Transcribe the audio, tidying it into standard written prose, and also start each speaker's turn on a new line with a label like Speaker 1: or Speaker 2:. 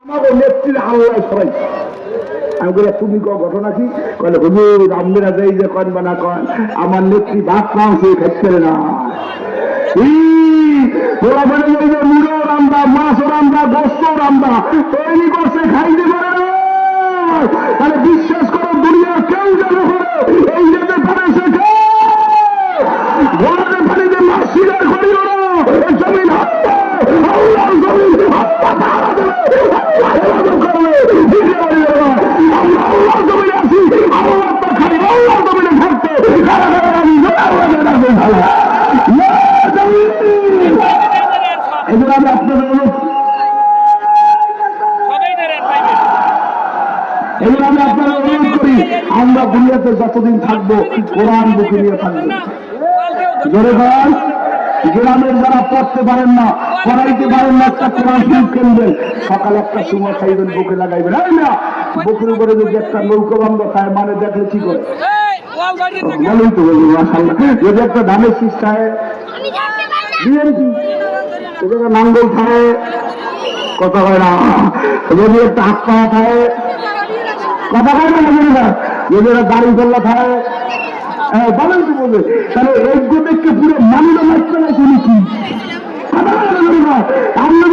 Speaker 1: আমাকে নেত্রীর আল্লাহ সবাই আমি বলি তুমি ঘটনা কি কলে হুজুর আমরা যাই যে কন বা না কন আমার নেত্রী ভাত মাংস খাইতে না ওরা বলে যে মুড়ো রান্দা মাছও রান্দা গোস্ত রান্দা তৈরি করছে খাইতে পারে না তাহলে বিশ্বাস করো দুনিয়ার কেউ যেন এই যেতে পারে সে ঘরের পানিতে মাছ শিকার করি ওরা জমিন হত্যা আল্লাহর জমিন হত্যা তারা দেবে আল্লাহ হেফাজত করবে দিতে পারি আমরা আল্লাহর জমিনে আছি আল্লাহ তো খালি আল্লাহর জমিনে থাকতে এজন্য আমি আপনাদের অনুরোধ এজন্য আমি আপনাদের অনুরোধ করি আমরা দুনিয়াতে যতদিন থাকবো কোরআন বুকে নিয়ে থাকবো জোরে বল গ্রামের যারা পড়তে পারেন না পড়াইতে পারেন না একটা কোরআন শরীফ কিনবেন সকালে একটা সময় খাইবেন বুকে লাগাইবেন না বুকের উপরে যদি একটা নৌকা বন্ধ খায় মানে দেখলে কি করে বলেই তো বলবো মাশাআল্লাহ যদি একটা ধানের শীষ খায় বিএনপি নাঙ্গল খায় কথা হয় না যদি একটা হাত পাওয়া খায় কথা হয় না যদি একটা দাড়ি পাল্লা খায় বলেন তো বলবে তাহলে এই গোদেরকে পুরো মানিয়ে মারতে না শুনি কি আমরা